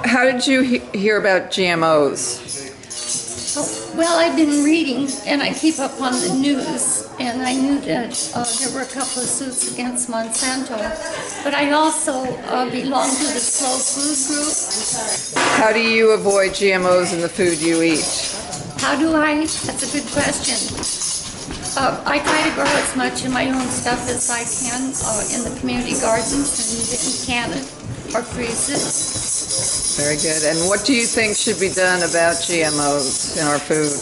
How did you hear about GMOs? Well, I've been reading and I keep up on the news, and I knew that there were a couple of suits against Monsanto, but I also belong to the slow food group. How do you avoid GMOs in the food you eat? How do I? That's a good question. I try to grow as much of my own stuff as I can in the community gardens and can it or freeze it. Very good. And what do you think should be done about GMOs in our food?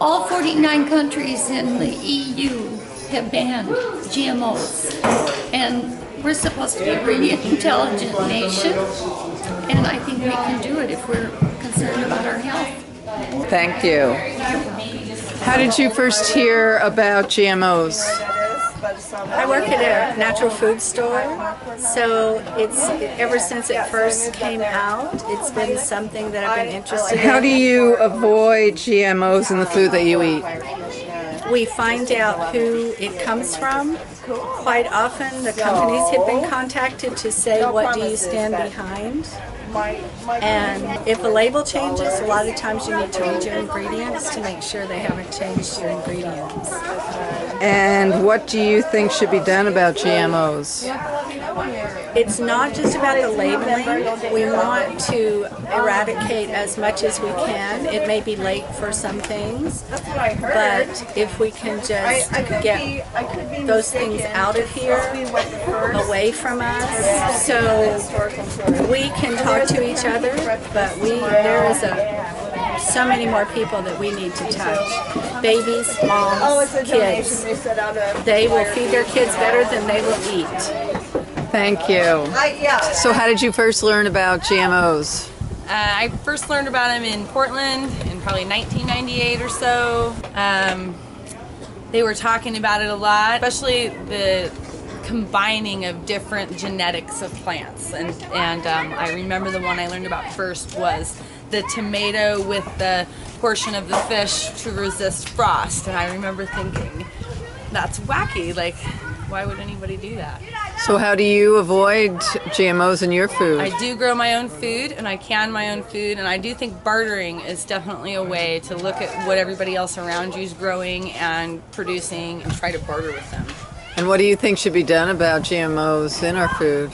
All 49 countries in the EU have banned GMOs, and we're supposed to be a really intelligent nation, and I think we can do it if we're concerned about our health. Thank you. How did you first hear about GMOs? I work at a natural food store, so it's ever since it first came out, it's been something that I've been interested in. How do you avoid GMOs in the food that you eat? We find out who it comes from. Quite often the companies have been contacted to say, what do you stand behind? And if a label changes, a lot of times you need to read your ingredients to make sure they haven't changed your ingredients. And what do you think should be done about GMOs? It's not just about the labeling. We want to eradicate as much as we can. It may be late for some things, but if we can just get those things out of here, away from us, so we can talk to each other, but there is so many more people that we need to touch. Babies, moms, kids. They will feed their kids better than they will eat. Thank you. So how did you first learn about GMOs? I first learned about them in Portland in probably 1998 or so. They were talking about it a lot, especially the combining of different genetics of plants. And I remember the one I learned about first was the tomato with the portion of the fish to resist frost. And I remember thinking, that's wacky, like, why would anybody do that? So how do you avoid GMOs in your food? I do grow my own food and I can my own food, and I do think bartering is definitely a way to look at what everybody else around you is growing and producing and try to barter with them. And what do you think should be done about GMOs in our food?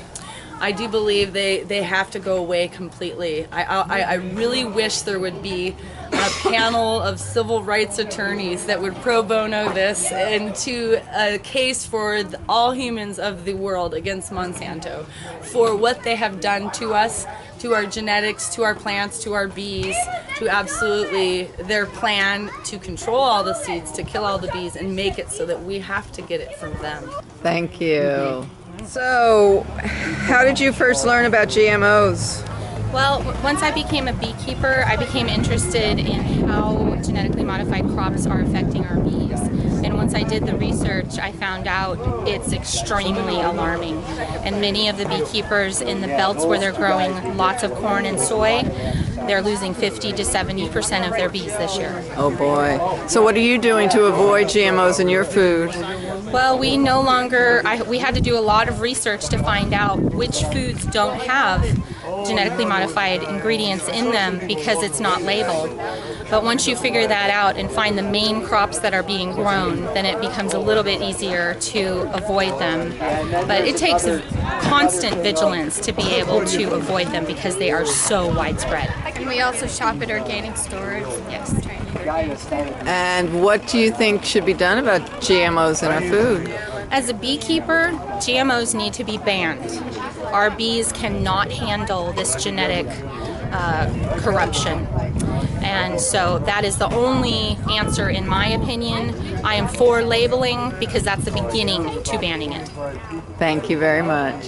I do believe they have to go away completely. I really wish there would be a panel of civil rights attorneys that would pro bono this into a case for all humans of the world against Monsanto for what they have done to us, to our genetics, to our plants, to our bees, to absolutely their plan to control all the seeds, to kill all the bees, and make it so that we have to get it from them. Thank you. So, how did you first learn about GMOs? Well, once I became a beekeeper, I became interested in how genetically modified crops are affecting our bees. And once I did the research, I found out it's extremely alarming. And many of the beekeepers in the belts where they're growing lots of corn and soy, they're losing 50 to 70% of their bees this year. Oh boy. So what are you doing to avoid GMOs in your food? Well, we had to do a lot of research to find out which foods don't have genetically modified ingredients in them because it's not labeled. But once you figure that out and find the main crops that are being grown, then it becomes a little bit easier to avoid them. But it takes a constant vigilance to be able to avoid them because they are so widespread. And we also shop at organic stores. Yes. And what do you think should be done about GMOs in our food? As a beekeeper, GMOs need to be banned. Our bees cannot handle this genetic corruption. And so that is the only answer in my opinion. I am for labeling because that's the beginning to banning it. Thank you very much.